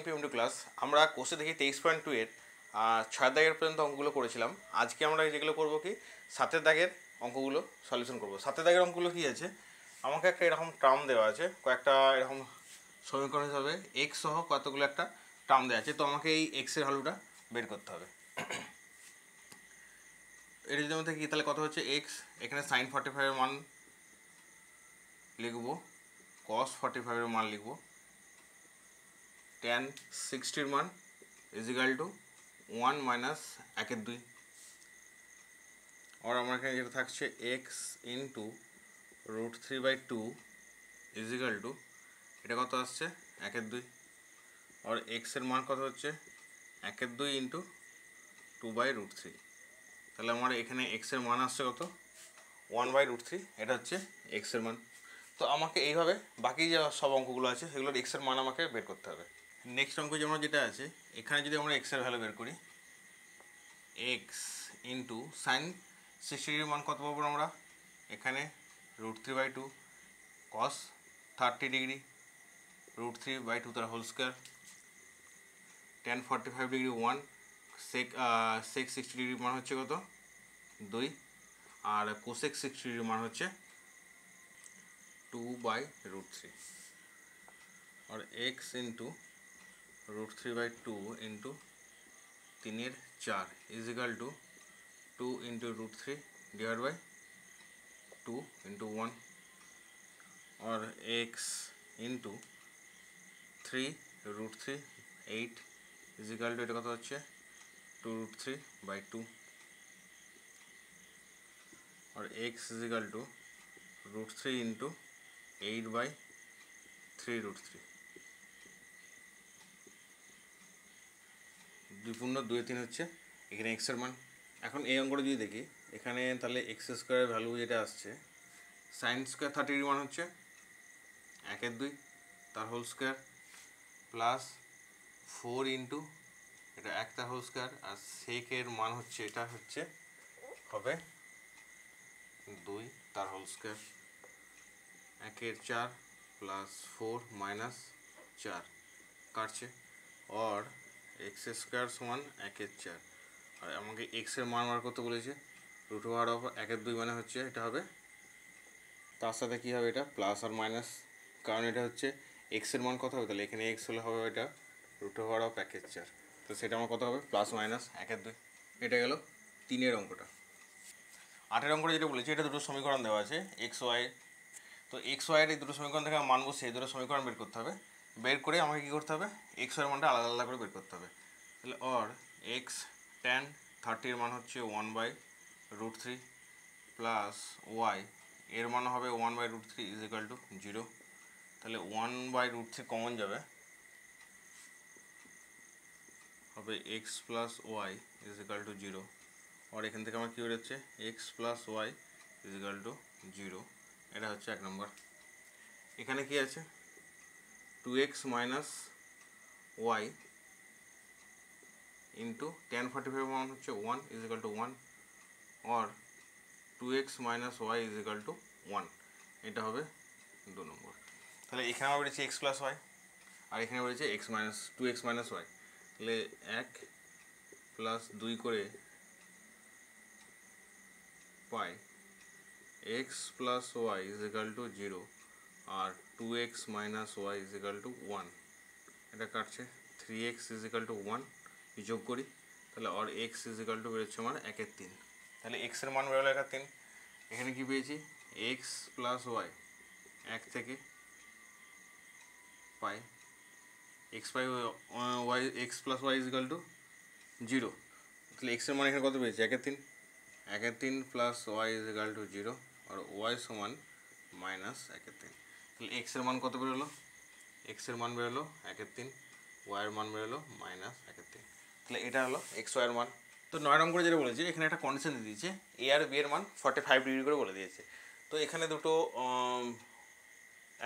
Morning PM two class. আমরা কোর্সে দেখি 23.2 এর 6 দাগের পর্যন্ত অঙ্কগুলো করেছিলাম। আজকে আমরা যেগুলো করবো কি 7 দাগের অঙ্কগুলো সলিউশন করবো। 7 দাগের অঙ্কগুলো কী আছে, আমাকে একটা এরকম টার্ম দেওয়া আছে, কয়েকটা এরকম সমীকরণ হিসাবে এক্স সহ কতগুলো একটা টার্ম দেওয়া আছে। তো আমাকে এই এক্সের ভ্যালুটা বের করতে হবে। এর যদি মধ্যে কি তাহলে কত হচ্ছে এক্স, এখানে সাইন 45-এর মান লিখবো, কস 45-এর মান লিখবো, tan 60-র মান ইজিক্যাল টু 1 মাইনাস 1/2। আর আমার এখানে যেটা থাকছে এক্স ইন্টু √3/2 ইজিক্যাল টু এটা কত আসছে 1/2। আর এক্সের মান কত হচ্ছে 1/2 ইন্টু 2/√3। তাহলে আমার এখানে এক্সের মান আসছে কত 1/√3। এটা হচ্ছে এক্সের মান। তো আমাকে এইভাবে বাকি যে সব অঙ্কগুলো আছে সেগুলোর এক্সের মান আমাকে বের করতে হবে। নেক্সট অঙ্ক যেমন যেটা আছে, এখানে যদি আমরা এক্সের ভ্যালু বের করি, এক্স ইন্টু সাইন 60-এর মান কত পাবো আমরা, এখানে √3/2 কস 30 ডিগ্রি √3/2 তার হোল স্কোয়ার, tan 45 ডিগ্রি 1, সেক 60 ডিগ্রি মান হচ্ছে কত 2, আর কোসেক 60 ডিগ্রি মান হচ্ছে 2/√3। আর x into √3/2 into 3/4 equal to 2 into √3 divide by 2 into 1। और x इंटू 3√3 8 इजिकल टू এটা কত হচ্ছে 2√3/2। और x इजिकल टू √3 इंटू 8/3√3। 2.23 হচ্ছে এখানে x এর মান। এখন এই অঙ্কটা যদি দেখি, এখানে তাহলে x স্কয়ারের ভ্যালু যেটা আসছে sin স্কয়ার 30 এর মান হচ্ছে 1/2 তার হোল স্কয়ার প্লাস 4 ইন্টু এটা 1 তার হোল স্কয়ার, আর সেকের মান হচ্ছে এটা হচ্ছে হবে 2 তার হোল স্কয়ার, 1/4 প্লাস 4 মাইনাস 4 কাটছে। और एक्स स्क्वायर समान 1/4। আর আমাকে এক্স এর মান বার করতে বলেছে, √1/2 মানে হচ্ছে এটা হবে, তার সাথে কী হবে এটা প্লাস আর মাইনাস, কারণ এটা হচ্ছে এক্স এর মান কত হবে, তাহলে এখানে এক্স হলে হবে এটা √1/4। তো সেটা আমার কত হবে প্লাস মাইনাস 1/2। এটা গেল 3-এর অঙ্কটা। 8-এর অঙ্কটা যেটা বলেছি, এটা দুটো সমীকরণ দেওয়া আছে এক্স ওয়াই। তো এক্স ওয়াইয়ের এই দুটো সমীকরণ থেকে মান বসে এই দুটো সমীকরণ বের করতে হবে। বের করে আমাকে কী করতে হবে, এক্স ওয়াইয়ের মানটা আলাদা আলাদা করে বের করতে হবে। তাহলে और এক্স tan 30-এর মান হচ্ছে 1/√3 প্লাস ওয়াই এর মান হবে 1/√3 ইজিক্যাল টু 0। তাহলে 1/√3 কমন যাবে, হবে x plus y equal to 0। আর এখান থেকে আমার কী বেরোচ্ছে x plus y equal to 0। এটা হচ্ছে 1 নম্বর। এখানে কি আছে 2x minus Y into tan 45 मान হচ্ছে 1 इजिकल टू 1 और 2x minus Y is equal to 1। এটা হবে 2 নম্বর। তাহলে এখানে আমার বেরিয়েছে x প্লাস ওয়াই, আর এখানে বেরিয়েছে x 2x মাইনাস ওয়াই। তাহলে 1 প্লাস 2 করে পাই x plus y equal to 0 আর 2x minus y equal to 1। এটা কাটছে 3x ইজিক্যাল টু 1 যোগ করি, তাহলে আর এক্স ইজিক্যাল টু বেরোচ্ছে আমার 1/3। তাহলে এক্সের মান বেরোলো 1/3। এখানে কি পেয়েছি এক্স প্লাস ওয়াই 1 থেকে পাই এক্স পাই y x plus y equal to 0। তাহলে এক্সের মান এখানে কত পেয়েছি 1/3। 1/3 প্লাস ওয়াই ইজিক্যাল টু 0 আর ওয়াই সমান মাইনাস 1/3। তাহলে এক্সের মান কত বেরোলো, এক্সের মান বেরোলো 1/3, ওয়াইয়ের মান বেরোলো মাইনাস 1/3। তাহলে এটা হলো এক্স ওয়াইয়ের মান। তো 9 নম্বরে যেটা বলেছে, এখানে একটা কন্ডিশন দিয়ে দিয়েছে এ আর বি এর মান 45 ডিগ্রি করে বলে দিয়েছে। তো এখানে দুটো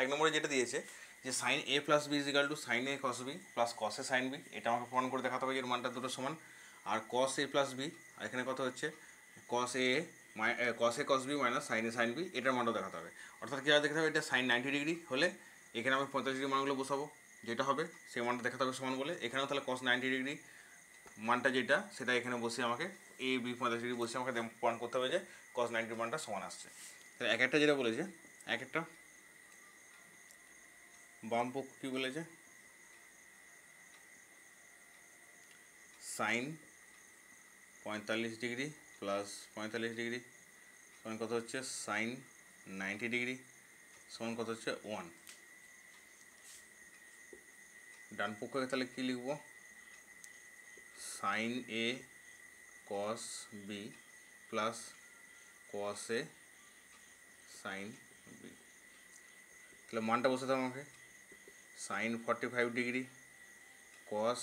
1 নম্বরে যেটা দিয়েছে যে sine A plus B equal to sine A cos B plus cos A sine B, এটা আমাকে প্রমাণ করে দেখাতে হবে এর মানটা দুটো সমান। আর কস এ প্লাস বি, আর এখানে কত হচ্ছে কস এ কস বি মাইনাস সাইন এ সাইন বি, এটার মানটাও দেখাতে হবে। অর্থাৎ কী দেখতে হবে, এটা সাইন 90 ডিগ্রি হলে এখানে আমি 45 ডিগ্রি মানগুলো বসাবো, যেটা হবে সেই মানটা দেখাতে হবে সমান বলে। এখানেও তাহলে cos 90 ডিগ্রি মানটা যেটা সেটা এখানে বসে আমাকে এ বি 45 ডিগ্রি বসে আমাকে প্রমাণ করতে হবে যে cos 90 মানটা সমান আসছে। তাহলে এক একটা যেটা বলেছে, এক একটা বাম পক্ষ কী বলেছে, সাইন 45 ডিগ্রি প্লাস 45 ডিগ্রি সমান কত হচ্ছে সাইন 90 ডিগ্রি সমান কত হচ্ছে 1। ডান পক্ষকে তাহলে কী লিখব, sine A cos B plus cos A sine B. তাহলে মানটা বসাতে হবে আমাকে, sine 45 degree cos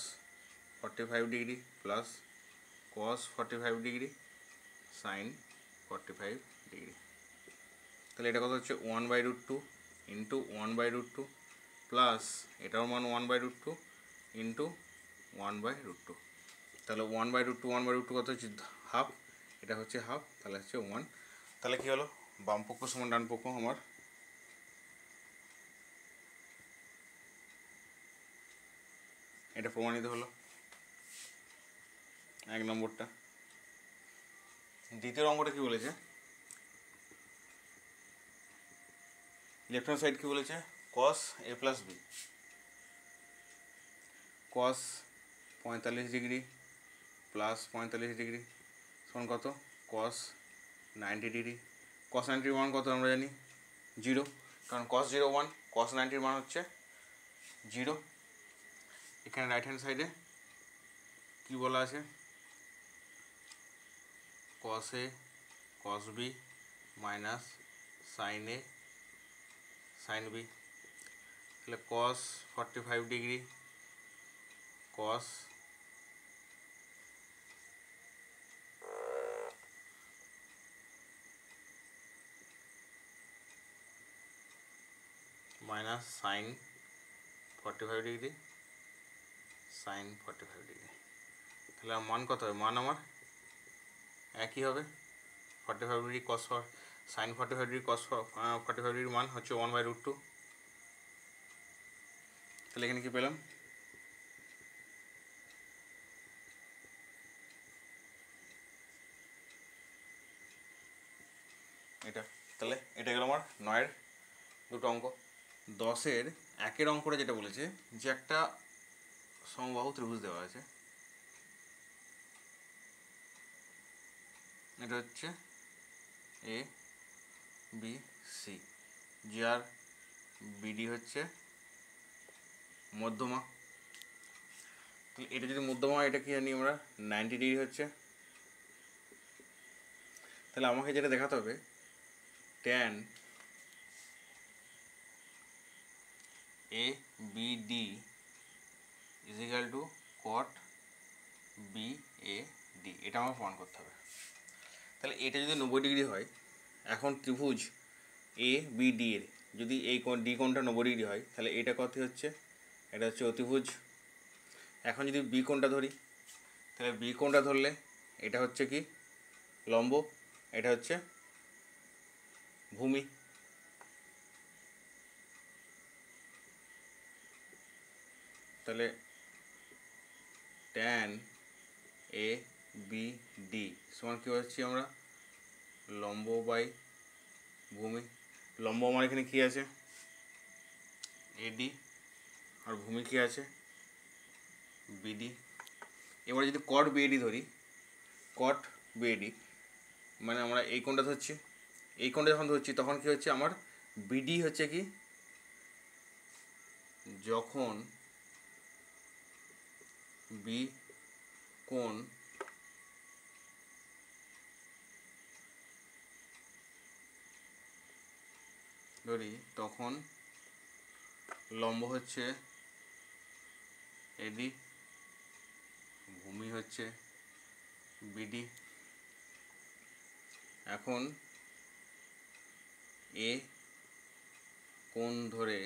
45 degree plus cos 45 degree sine 45 degree. তাহলে এটা কত হচ্ছে 1/√2 ইন্টু 1/√2 প্লাস এটার মান 1/√2 ইন্টু 1/√2। তাহলে 1/√2 1/√2 কত হচ্ছে হাফ, এটা হচ্ছে হাফ, তাহলে হচ্ছে 1। তাহলে কী হলো, বাম পক্ষ সমান ডান পক্ষ আমার এটা প্রমাণিত হলো এক নম্বরটা। দ্বিতীয় নম্বরটা কী বলেছে, লেফট হ্যান্ড সাইড কী বলেছে, কস এ প্লাস বি, কস 45 ডিগ্রি প্লাস 45 ডিগ্রি সমান কত কস 90 ডিগ্রি। কস 90 মান কত আমরা জানি 0, কারণ কস 0 1, কস 90 মান হচ্ছে 0। এখানে রাইট হ্যান্ড সাইডে কী বলা আছে, কস এ কস বি মাইনাস সাইন এ সাইন বি। তাহলে কস 45 ডিগ্রি কস minus sine 45 degree sine 45 degree. তাহলে মান কত হবে, মান আমার একই হবে, 45 ডিগ্রি কস সাইন 45 ডিগ্রি কস 45 ডিগ্রির মান হচ্ছে 1/√2। তাহলে এখানে কী পেলাম, এটা। তাহলে এটা গেল আমার 9-এর দুটো অঙ্ক। 10-এর 1-এর অঙ্কটা যেটা বলেছে যে একটা সমবাহু ত্রিভুজ দেওয়া আছে, এটা হচ্ছে এ বি সি, যার বিডি হচ্ছে মধ্যমা। তাহলে এটা যদি মধ্যমা, এটা কি জানি আমরা 90 ডিগ্রি হচ্ছে। তাহলে আমাকে যেটা দেখাতে হবে tan A B D is equal to cot B A D, এটা আমার প্রমাণ করতে হবে। তাহলে এটা যদি 90 ডিগ্রি হয়, এখন ত্রিভুজ এ বি ডি এর যদি এই ডি কোণটা 90 ডিগ্রি হয়, তাহলে এটা কত হচ্ছে, এটা হচ্ছে অতিভুজ। এখন যদি বি কোণটা ধরি, তাহলে বি কোণটা ধরলে এটা হচ্ছে কি লম্ব, এটা হচ্ছে ভূমি। তাহলে ট্যান এ বি ডি সমান কী হচ্ছে, আমরা লম্ব বাই ভূমি। লম্ব আমার এখানে কী আছে এডি, আর ভূমি কী আছে বিডি। এবারে যদি কট বিএডি ধরি, কট বিএডি মানে আমরা এই কোণটা ধরছি, এই কোণটা যখন ধরছি তখন কী হচ্ছে আমার বিডি হচ্ছে কি, যখন বি কোণ ধরি তখন লম্ব হচ্ছে এডি, ভূমি হচ্ছে বিডি। এখন এ কোণ ধরে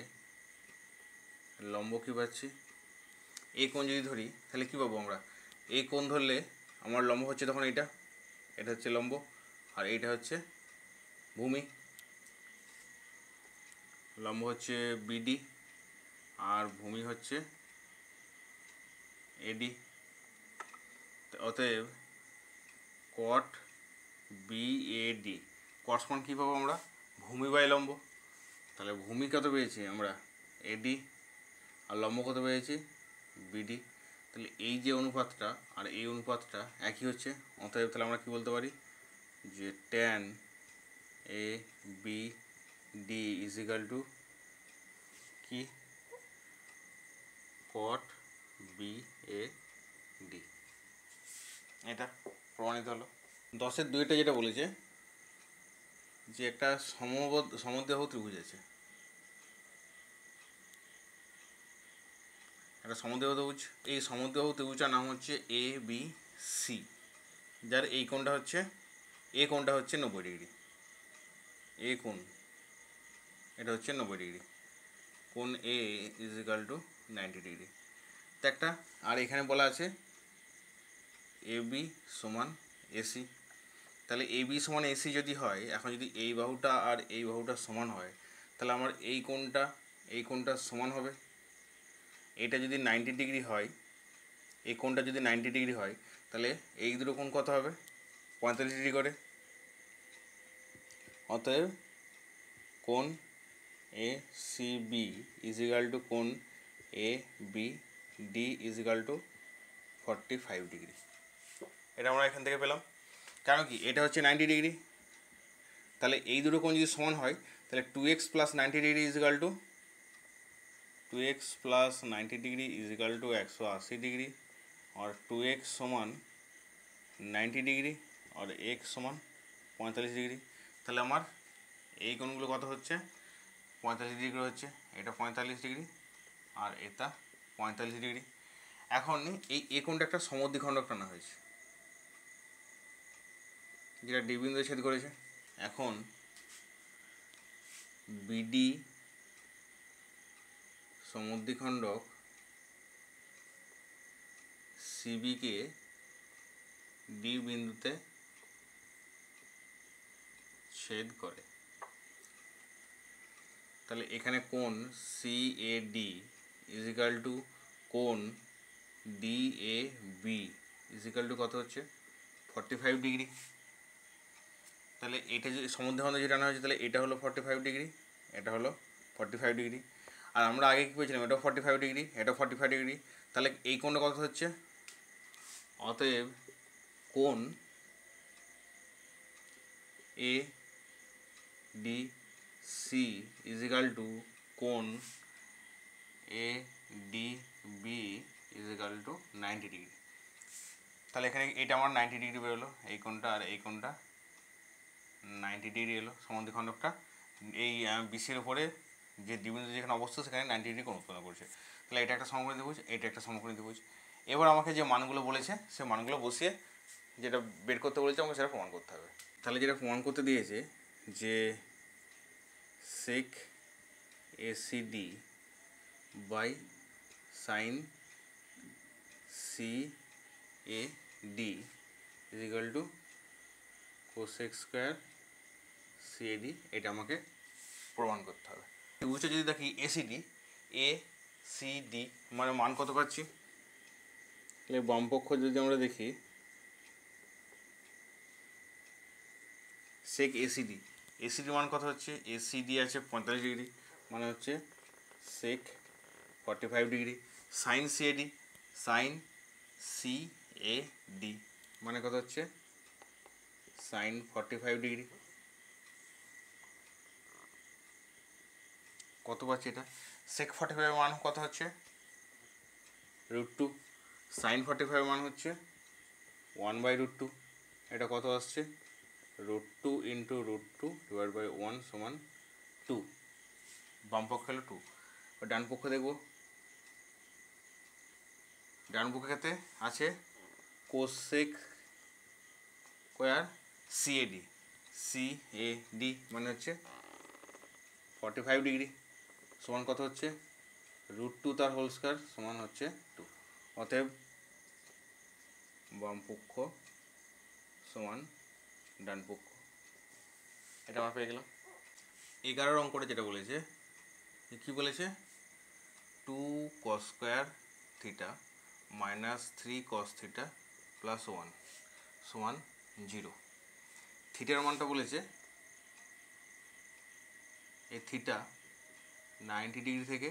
লম্ব কী পাচ্ছি, এই কোণ যদি ধরি তাহলে কী পাবো আমরা, এই কোণ ধরলে আমার লম্ব হচ্ছে তখন এটা, এটা হচ্ছে লম্ব, আর এইটা হচ্ছে ভূমি। লম্ব হচ্ছে বিডি আর ভূমি হচ্ছে এডি। অতএব কট বিএডি কট সমান কী পাবো আমরা? ভূমি বাই লম্ব। তাহলে ভূমি কত পেয়েছি আমরা? এডি। আর লম্ব কত পেয়েছি? বিডি। তাহলে এই যে অনুপাতটা আর এই অনুপাতটা একই হচ্ছে। অতএব তাহলে আমরা কী বলতে পারি? যে tan A B D is equal to কি? Cot B A D. এটা প্রমাণিত হলো। 10-2 যেটা বলেছে যে একটা সমদ্বিবাহু ত্রিভুজ আছে, একটা সমদ্বিবাহু ত্রিভুজ। এই সমদ্বিবাহু ত্রিভুজটার নাম হচ্ছে এ বি সি, যার এই কোণটা হচ্ছে এ কোণটা হচ্ছে 90 ডিগ্রি। এ কোণ এটা হচ্ছে 90 ডিগ্রি। কোণ এ ইজ ইকাল টু 90 ডিগ্রি। তো একটা আর এখানে বলা আছে এ বি সমান এসি। তাহলে এ বি সমান এসি যদি হয়, এখন যদি এই বাহুটা আর এই বাহুটা সমান হয়, তাহলে আমার এই কোণটা সমান হবে। এটা যদি 90 ডিগ্রি হয়, এই কোণটা যদি 90 ডিগ্রি হয়, তাহলে এই দুটো কোণ কত হবে? 45 ডিগ্রি করে। অতএব কোণ A C B is equal to কোণ A B D is equal to 45 degree. এটা আমরা এখান থেকে পেলাম। কারণ কি? এটা হচ্ছে 90 ডিগ্রি। তাহলে এই দুটো কোণ যদি সমান হয়, তাহলে 2x plus 90 degree is equal two 2x plus 90 degree is equal two 180 degree. और 2x সমান 90 ডিগ্রি আর x সমান 45 ডিগ্রি। তাহলে আমার এই কোণগুলো কত হচ্ছে? 45 ডিগ্রি হচ্ছে। এটা 45 ডিগ্রি আর এটা 45 ডিগ্রি। এখন এই কোণটা একটা সমদ্বিখণ্ডক টানা হয়েছে, যেটা ডি বিন্দুতে ছেদ করেছে। এখন বিডি সমদ্বিখণ্ডক সিবিকে ডি বিন্দুতে ছেদ করে। তাহলে এখানে কোণ C A D is equal to কোণ D A B is equal to কত হচ্ছে? 45 ডিগ্রি। তাহলে এটা যদি সমদ্বিখণ্ডক যেটা আনা হয়েছে, তাহলে এটা হলো 45 ডিগ্রি, এটা হলো 45 ডিগ্রি। আর আমরা আগে কী পেয়েছিলাম? এটাও 45 ডিগ্রি, এটাও 45 ডিগ্রি। তাহলে এই কোণটা কত হচ্ছে? অতএব কোণ A D C is equal to কোণ A D B is equal to 90 degree. তাহলে এখানে এটা আমার 90 ডিগ্রি বেরোলো, এই কোণটা আর এই কোণটা 90 ডিগ্রি এলো। সমদ্বিখণ্ডকটা এই বিসির উপরে যে দ্বিবিন্দু যেখানে অবস্থিত সেখানে 90 ডিগ্রি কোণ উৎপন্ন করছে। তাহলে এটা একটা সমকোণী ত্রিভুজ, এটা একটা সমকোণী ত্রিভুজ। এবার আমাকে যে মানগুলো বলেছে সে মানগুলো বসিয়ে যেটা বের করতে বলেছে আমাকে সেটা প্রমাণ করতে হবে। তাহলে যেটা প্রমাণ করতে দিয়েছে যে sec ACD by sine C A D is equal to cosec square CAD. এটা আমাকে প্রমাণ করতে হবে। ত্রিভুজটা যদি দেখি এসিডি, এ সি ডি মানে মান কত পাচ্ছি? তাহলে বামপক্ষ যদি আমরা দেখি সেক এসিডি, এসিডি মান কত হচ্ছে? এসিডি আছে 45 ডিগ্রি, মানে হচ্ছে sec 45 degree. Sine CAD, sine C A D মানে কত হচ্ছে? Sine 45 degree. কত পাচ্ছি এটা? সেক 45 মান কত হচ্ছে? √2। সাইন 45 মান হচ্ছে 1/√2। এটা কত আসছে? √2 ইন্টু √2 ডিভাইড বাই 1 সমান 2। বামপক্ষ হলো 2। ডান পক্ষ দেখব। ডান পক্ষের ক্ষেত্রে আছে কোসেক স্কোয়ার সিএডি, সিএডি মানে হচ্ছে 45 ডিগ্রি সমান কত হচ্ছে? √2 তার হোল স্কোয়ার সমান হচ্ছে 2। অতএব বাম পক্ষ সমান ডান পক্ষ। এটা আমরা পেয়ে গেলাম। 11 অঙ্কটা যেটা বলেছে, কী বলেছে? Two cos square theta minus 3 cos theta plus 1 সমান 0। থিটার মানটা বলেছে এই থিটা 90 ডিগ্রি থেকে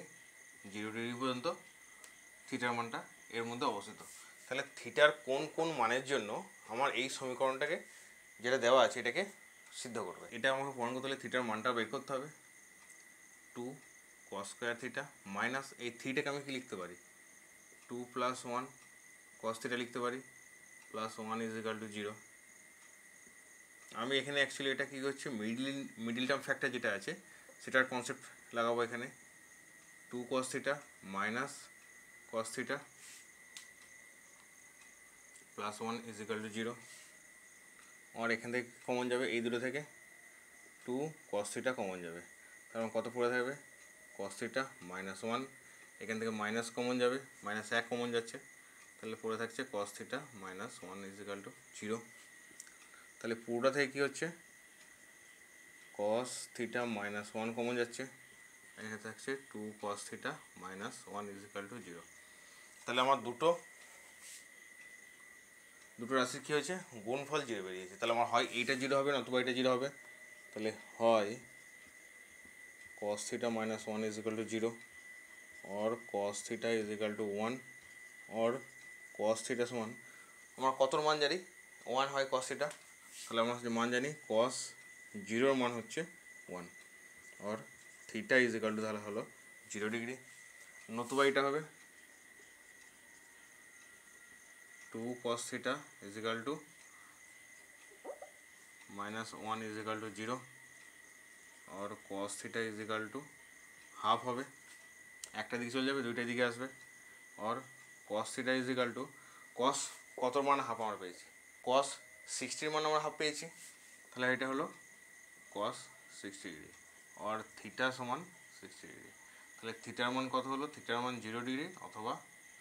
0 ডিগ্রি পর্যন্ত থিটার মানটা এর মধ্যে অবস্থিত। তাহলে থিটার কোন কোন মানের জন্য আমার এই সমীকরণটাকে যেটা দেওয়া আছে এটাকে সিদ্ধ করবে, এটা আমাকে প্রমাণ করতে হলে থিটার মানটা বের করতে হবে। 2 কস স্কোয়ার থিটা মাইনাস এই থিটাকে আমি কি লিখতে পারি 2 প্লাস 1 কস থিটা লিখতে পারি প্লাস 1 ইজ ইকাল টু 0। আমি এখানে অ্যাকচুয়ালি এটা কী করছি মিডিল টার্ম ফ্যাক্টর যেটা আছে সেটার কনসেপ্ট লাগাবো এখানে। 2 cos theta minus cos theta plus 1 is equal two 0। আর এখান থেকে কমন যাবে এই দুটো থেকে 2 কস থিটা কমন যাবে, কারণ কত পড়ে থাকবে কস থিটা মাইনাস 1, এখান থেকে মাইনাস কমন যাবে, মাইনাস 1 কমন যাচ্ছে, তাহলে পড়ে থাকছে cos theta minus 1 is equal two 0। তাহলে পুরোটা থেকে কী হচ্ছে কস থিটা মাইনাস 1 কমন যাচ্ছে, এখানে থাকছে 2 cos theta minus 1 is equal two 0। তাহলে আমার দুটো রাশির কী হয়েছে গুণফল 0 বেরিয়েছে। তাহলে আমার হয় এইটা 0 হবে নতুবা এটা 0 হবে। তাহলে হয় cos theta minus 1 is equal to 0 or cos theta is equal to 1 or cos theta সমান আমরা কতর মান জানি 1 হয় cos theta, তাহলে আমরা মান জানি cos 0 মান হচ্ছে 1 or theta is equal to তাহলে হলো 0 ডিগ্রি, নতুবা এটা হবে 2 cos theta is equal to minus 1 is equal to 0 और cos theta is equal to half হবে, একটা দিকে চলে যাবে দুইটা দিকে আসবে, আর cos theta is equal to cos কত মান হাফ আমরা পেয়েছি cos 60 মান আমরা হাফ পেয়েছি, তাহলে এটা হলো cos 60 ডিগ্রি আর থিটা সমান 60 ডিগ্রি। তাহলে থিটার মান কত হলো থিটার মান 0 ডিগ্রি অথবা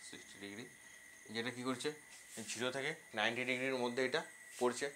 60 ডিগ্রি, যেটা কী করছে 0 থেকে 90 ডিগ্রির মধ্যে এটা পড়ছে।